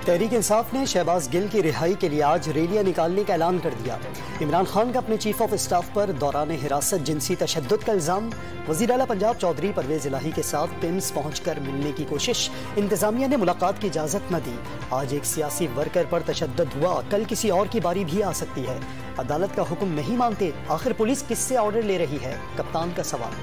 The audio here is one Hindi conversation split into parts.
तहरीक इंसाफ ने शहबाज गिल की रिहाई के लिए आज रैलियां निकालने का ऐलान कर दिया। इमरान खान का अपने चीफ ऑफ स्टाफ पर दौरान हिरासत जिनसी तशद्दुद का इल्जाम। वज़ीर आला पंजाब चौधरी परवेज इलाही के साथ पिम्स पहुंचकर मिलने की कोशिश, इंतजामिया ने मुलाकात की इजाजत न दी। आज एक सियासी वर्कर पर तशद्दुद हुआ, कल किसी और की बारी भी आ सकती है। अदालत का हुक्म नहीं मानते, आखिर पुलिस किससे ऑर्डर ले रही है? कप्तान का सवाल।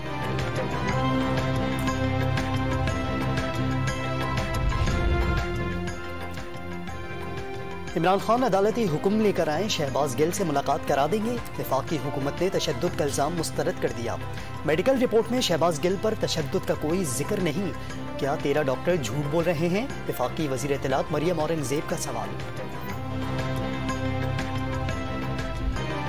इमरान खान अदालती हुक्म लेकर आए, शहबाज गिल से मुलाकात करा देंगे। वफाकी हुकूमत ने तशद्दुद का इल्जाम मुस्तरद कर दिया। मेडिकल रिपोर्ट में शहबाज गिल पर तशद्दुद का कोई जिक्र नहीं। क्या 13 डॉक्टर झूठ बोल रहे हैं? वफाकी वज़ीर इत्तलात मरियम औरंगज़ेब का सवाल।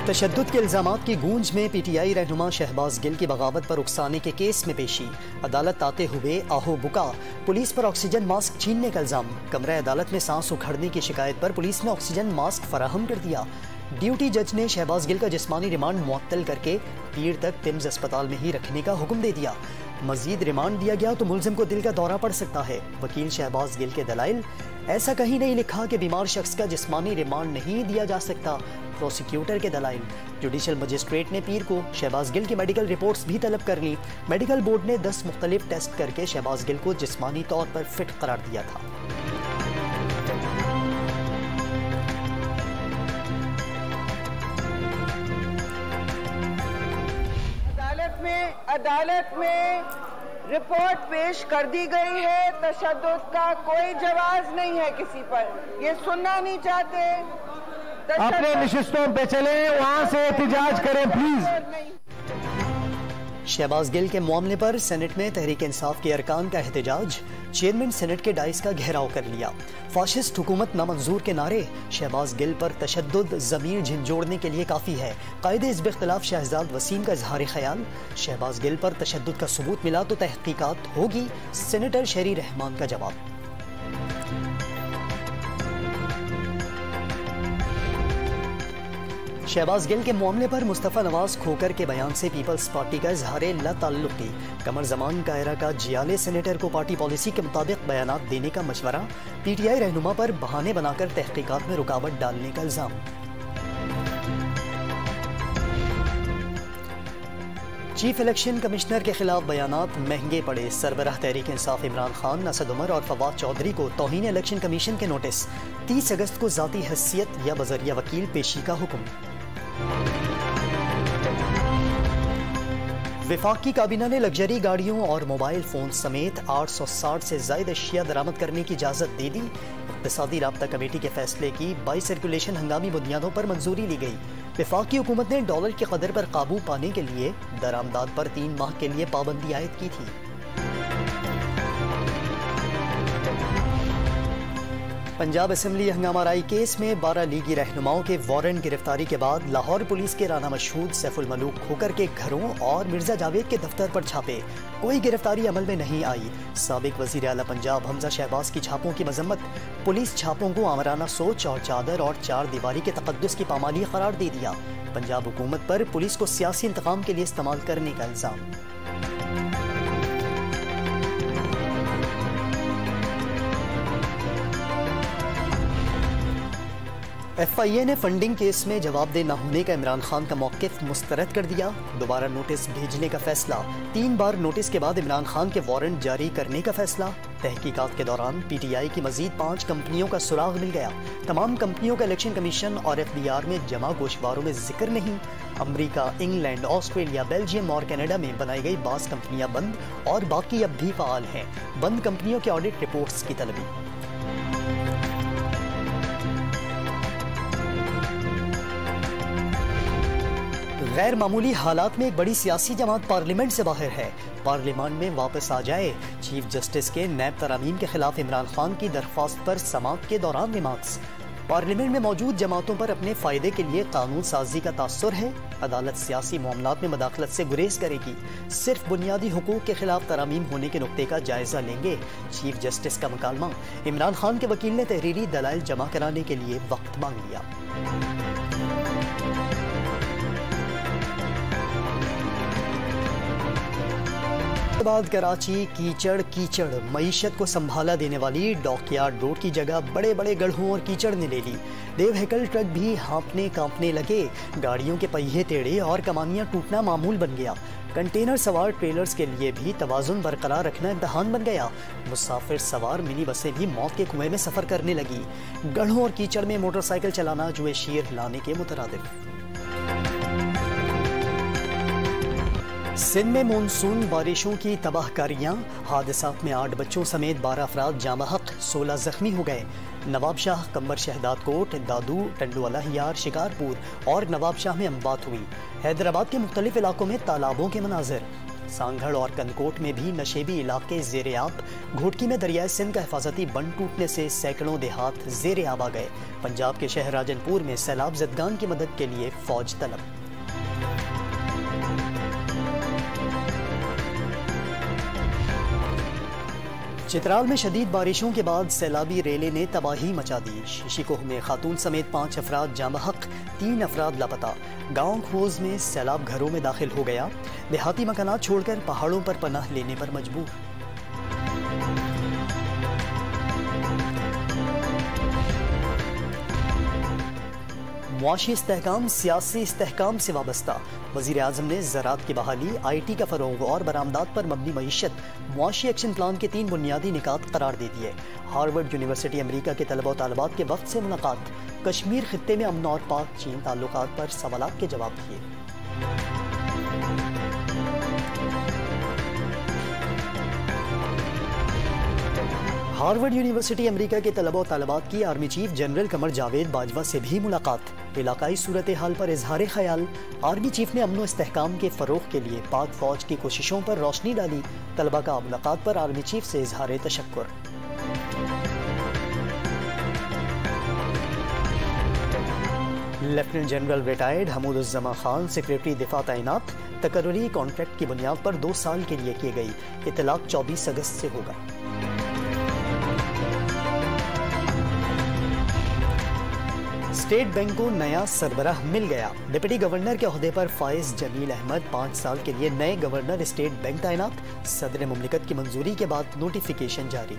तशद्दुद के इल्जामात की गूंज में PTI रहनुमा शहबाज गिल की बगावत पर उकसाने के केस में पेशी। अदालत आते हुए आहो बुका, पुलिस पर ऑक्सीजन मास्क छीनने का इल्जाम। कमरे अदालत में सांस उखड़ने की शिकायत पर पुलिस ने ऑक्सीजन मास्क फराहम कर दिया। ड्यूटी जज ने शहबाज गिल का जिस्मानी रिमांड मुअत्तल करके पीर तक पिम्स अस्पताल में ही रखने का हुक्म दे दिया। मजीद रिमांड दिया गया तो मुलजिम को दिल का दौरा पड़ सकता है। वकील शहबाज गिल के दलाइल, ऐसा कहीं नहीं लिखा कि बीमार शख्स का जिस्मानी रिमांड नहीं दिया जा सकता। प्रोसिक्यूटर के दलाइल, जुडिशल मजिस्ट्रेट ने पीर को शहबाज गिल की मेडिकल रिपोर्ट्स भी तलब कर ली। मेडिकल बोर्ड ने 10 मुख्तलिफ टेस्ट करके शहबाज गिल को जिस्मानी तौर पर फिट करार दिया था। अदालत में रिपोर्ट पेश कर दी गई है। तशद्दुद का कोई जवाब नहीं है किसी पर, ये सुनना नहीं चाहते। अपने नशिस्तों पे चले, वहां से एहतजाज करें प्लीज। शहबाज गिल के मामले पर सेनेट में तहरीक इंसाफ के अरकान का एहतजाज। चेयरमैन सेनेट के डाइस का घेराव कर लिया। फाशिस्ट हुकूमत नामंजूर के नारे। शहबाज गिल पर तशद्दुद ज़मीर झिंझोड़ने के लिए काफ़ी है। कायदे हिज़्ब इख्तिलाफ शहजाद वसीम का इजहार ख्याल। शहबाज गिल पर तशद्दुद का सबूत मिला तो तहकीकात होगी, सेनेटर शहरी रहमान का जवाब। शहबाज गिल के मामले पर मुस्तफ़ा नवाज खोकर के बयान से पीपल्स पार्टी का इजहार लाताल्लुकी। कमर जमान कायरा का जियाले सेनेटर को पार्टी पॉलिसी के मुताबिक बयानात देने का मशवरा। PTI रहनुमा पर बहाने बनाकर तहकीकात में रुकावट डालने का इल्जाम। चीफ इलेक्शन कमिश्नर के खिलाफ बयानात महंगे पड़े। सरबराह तहरीक इंसाफ इमरान खान, असद उमर और फवाद चौधरी को तौहीन इलेक्शन कमीशन के नोटिस। 30 अगस्त को जाती हैसियत या बजरिया वकील पेशी का हुक्म। वफाकी काबीना ने लग्जरी गाड़ियों और मोबाइल फोन समेत 860 से ज्यादा अशिया दरामद करने की इजाजत दे दी। इक़्तिसादी राब्ता कमेटी के फैसले की बाई सर्कुलेशन हंगामी बुनियादों पर मंजूरी ली गई। वफाकी हुकूमत ने डॉलर की कदर पर काबू पाने के लिए दरामदाद पर 3 माह के लिए पाबंदी आयद की थी। पंजाब असेंबली हंगामा राई केस में 12 लीगी रहनुमाओं के वारंट गिरफ्तारी के बाद लाहौर पुलिस के राना मशहूद सैफुल मलूक खोकर के घरों और मिर्जा जावेद के दफ्तर पर छापे। कोई गिरफ्तारी अमल में नहीं आई। साबिक वजीर आला पंजाब हमजा शहबाज की छापों की मजम्मत। पुलिस छापों को आमराना सोच और चादर और 4 दीवारी के तकद्दुस की पामाली करार दे दिया। पंजाब हुकूमत पर पुलिस को सियासी इंतकाम के लिए इस्तेमाल करने का इल्जाम। FIA ने फंडिंग केस में जवाबदेह न होने का इमरान खान का मौक़िफ़ मुस्तरद कर दिया। दोबारा नोटिस भेजने का फैसला। 3 बार नोटिस के बाद इमरान खान के वारंट जारी करने का फैसला। तहकीकात के दौरान PTI की मजीद 5 कंपनियों का सुराग मिल गया। तमाम कंपनियों का इलेक्शन कमीशन और FDR में जमा गोशवारों में जिक्र नहीं। अमरीका, इंग्लैंड, ऑस्ट्रेलिया, बेल्जियम और कनाडा में बनाई गई 12 कंपनियां बंद और बाकी अब भी फाल हैं। बंद कंपनियों के ऑडिट रिपोर्ट्स की तलबी। गैर मामूली हालात में एक बड़ी सियासी जमात पार्लियामेंट से बाहर है। पार्लियामेंट में वापस आ जाए। चीफ जस्टिस के नैब तरामीम के खिलाफ इमरान खान की दरख्वास्त पर समाअत के दौरान रिमार्क्स। पार्लियामेंट में मौजूद जमातों पर अपने फायदे के लिए कानून साजी का तासुर है। अदालत सियासी मामलात में मदाखलत से गुरेज करेगी। सिर्फ बुनियादी हुकूक के खिलाफ तरामीम होने के नुक्ते का जायजा लेंगे। चीफ जस्टिस का मुकालमा। इमरान खान के वकील ने तहरीरी दलाइल जमा कराने के लिए वक्त मांग लिया। के बाद कराची कीचड़ मईशत को संभाला देने वाली डॉकयार्ड रोड की जगह बड़े बड़े गड्ढों और कीचड़ ने ले ली। देवहैकल ट्रक भी हाँफने कांपने लगे। गाड़ियों के पहिए टेढ़े और कमानियां टूटना मामूल बन गया। कंटेनर सवार ट्रेलर्स के लिए भी तवाजुन बरकरार रखना इम्तिहान बन गया। मुसाफिर सवार मिनी बसें भी मौत के कुएं में सफर करने लगी। गड्ढों और कीचड़ में मोटरसाइकिल चलाना जुए शीर हिलाने के मुतरादिफ। सिंध में मानसून बारिशों की तबाहकारियां। हादसात में 8 बच्चों समेत 12 अफराद जामहक, 16 जख्मी हो गए। नवाब शाह, कंबर शहदाद कोट, दादू, टंडुवाला हियार, शिकारपुर और नवाब शाह में अम्बात हुई। हैदराबाद के मुख्तलिफ इलाकों में तालाबों के मनाजिर। सांगड़ और कनकोट में भी नशेबी इलाके ज़ेरे आब। घोटकी में दरियाए सिंध का हिफाजती बंद टूटने से सैकड़ों देहात ज़ेरे आब आ गए। पंजाब के शहर राजनपुर में सैलाब ज़दगान की मदद के लिए फौज तलब। चित्राल में शदीद बारिशों के बाद सैलाबी रेले ने तबाही मचा दी। शीशीकोह में खातून समेत 5 अफराद जामहक, 3 अफराद लापता। गांव खोज में सैलाब घरों में दाखिल हो गया। देहाती मकानात छोड़कर पहाड़ों पर पनाह लेने पर मजबूर। मुआशी इस्तेहकाम सियासी इस्तेहकाम से वाबस्ता। वज़ीर आज़म ने ज़राअत की बहाली, IT का फ़रोग़ और बरामदात पर मबनी मईशत मुआशी एक्शन प्लान के 3 बुनियादी निकात करार दे दिए। हार्वर्ड यूनिवर्सिटी अमरीका के तलबा और तालिबात के वफ़द से मुलाकात। कश्मीर खित्ते में अमन और पाक चीन ताल्लुकात पर सवालात के जवाब दिए। हार्वर्ड यूनिवर्सिटी अमेरिका के तलबा और तालिबात की army chief general Qamar Javed Bajwa से भी मुलाकात। इलाकाई सूरत हाल पर इजहार ख्याल। आर्मी चीफ ने अमन इस्तेहकाम के फ़रोग़ के लिए पाक फौज की कोशिशों पर रोशनी डाली। तलबा का मुलाकात पर आर्मी चीफ से इजहार तशक्कुर। Lieutenant general retired Hamooduzzaman Khan secretary दिफा तैनात। तकर्री कॉन्ट्रैक्ट की बुनियाद पर 2 साल के लिए की गई। इतलाक 24 अगस्त से होगा। स्टेट बैंक को नया सरबराह मिल गया। डिप्टी गवर्नर के ओहदे पर फाइज जमील अहमद 5 साल के लिए नए गवर्नर स्टेट बैंक तैनात। सदर मुमलिकत की मंजूरी के बाद नोटिफिकेशन जारी।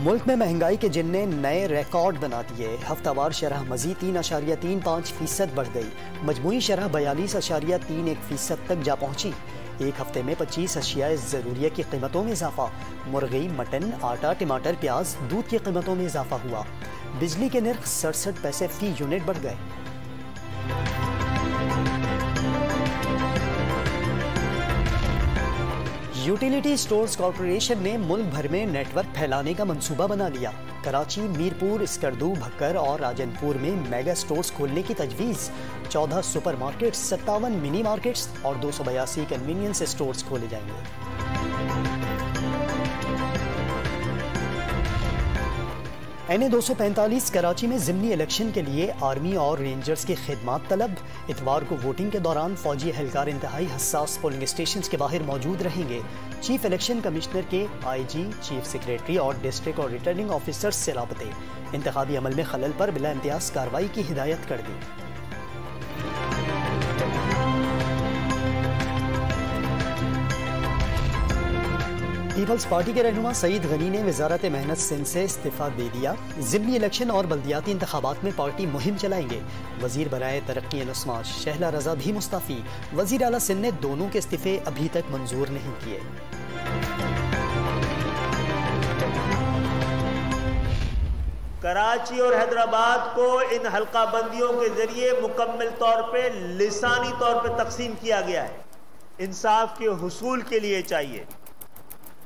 मुल्क में महंगाई के जिन्ने नए रिकॉर्ड बना दिए। हफ्तावार शरह मजीद 3.35% बढ़ गई। मजमूई शरह 42.31% तक जा पहुंची। एक हफ्ते में 25 अशियाए ज़रूरिया की कीमतों में इजाफा। मुर्गी, मटन, आटा, टमाटर, प्याज, दूध की कीमतों में इजाफा हुआ। बिजली के नर्ख 67 पैसे फी यूनिट बढ़ गए। यूटिलिटी स्टोर्स कॉरपोरेशन ने मुल्क भर में नेटवर्क फैलाने का मंसूबा बना लिया। कराची, मीरपुर, स्कर्दू, भक्कर और राजनपुर में मेगा स्टोर्स खोलने की तजवीज़। 14 सुपर मार्केट्स, 57 मिनी मार्केट्स और 282 कन्वीनियंस स्टोर्स खोले जाएंगे। NA 245 कराची में ज़िमनी इलेक्शन के लिए आर्मी और रेंजर्स की खिदमात तलब। इतवार को वोटिंग के दौरान फौजी एहलकार इंतहाई हसास पोलिंग स्टेशन के बाहर मौजूद रहेंगे। चीफ इलेक्शन कमिश्नर के IG, चीफ सेक्रेटरी और डिस्ट्रिक्ट और रिटर्निंग ऑफिसर्स से राबते। इंतखाबी अमल में खलल पर बिला इम्तियाज कार्रवाई की हिदायत कर दी। पीपल्स पार्टी के रहनुमा सईद गनी ने वजारत मेहनत सिंध से इस्तीफा दे दिया। ज़िमनी इलेक्शन और बल्दियाती इंतखाबात में पार्टी मुहिम चलाएंगे। वजीर बराए तरक्की नस्माज शहला रजा भी मुस्तफ़ी। वजीर आला सिंध ने दोनों के इस्तीफे अभी तक मंजूर नहीं किए। कराची और हैदराबाद को इन हल्का बंदियों के जरिए मुकम्मल तौर पे लिसानी तौर पे तकसीम किया गया है। इंसाफ के हुसूल के लिए चाहिए।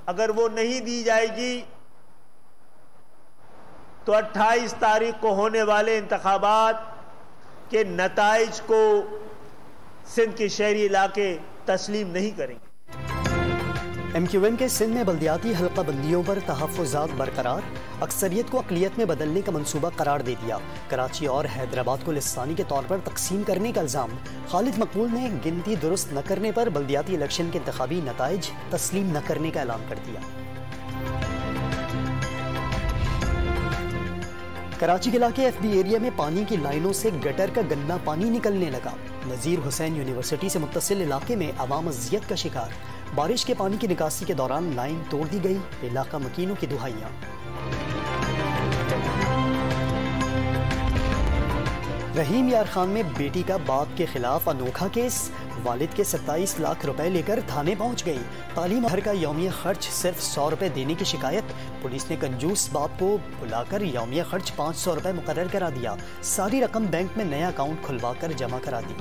अगर वो नहीं दी जाएगी तो 28 तारीख को होने वाले इंतखाबात के नताइज को सिंध के शहरी इलाके तस्लीम नहीं करेंगे। MQN के सिंध में बल्दियाती हल्का बंदियों पर तहफ़्फ़ुज़ात बरकरार। अक्सरियत को अक़लियत में बदलने का मंसूबा करार दे दिया। कराची और हैदराबाद को लिसानी के तौर पर तकसीम करने का इल्ज़ाम। खालिद मकबूल ने गिनती दुरुस्त न करने पर बल्दियाती इलेक्शन के इंतखाबी नताइज तस्लीम न करने का ऐलान कर दिया। कराची के इलाके FB एरिया में पानी की लाइनों से गटर का गंदा पानी निकलने लगा। नजीर हुसैन यूनिवर्सिटी से मुत्तसिल इलाके में अवाम अजियत का शिकार। बारिश के पानी की निकासी के दौरान लाइन तोड़ दी गई। इलाका मकीनों की दुहाइयां। रहीम यार खान में बेटी का बाप के खिलाफ अनोखा केस। वालिद के 27 लाख रुपए लेकर थाने पहुंच गई। तालीम घर का यौमिया खर्च सिर्फ 100 रुपए देने की शिकायत। पुलिस ने कंजूस बाप को बुलाकर यौमिया खर्च 500 रुपए मुकर्रर करा दिया। सारी रकम बैंक में नया अकाउंट खुलवाकर जमा करा दी।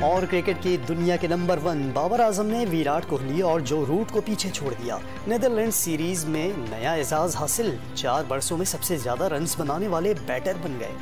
और क्रिकेट की दुनिया के नंबर 1 बाबर आजम ने विराट कोहली और जो रूट को पीछे छोड़ दिया। नीदरलैंड सीरीज में नया एजाज हासिल। 4 बरसों में सबसे ज्यादा रन्स बनाने वाले बैटर बन गए।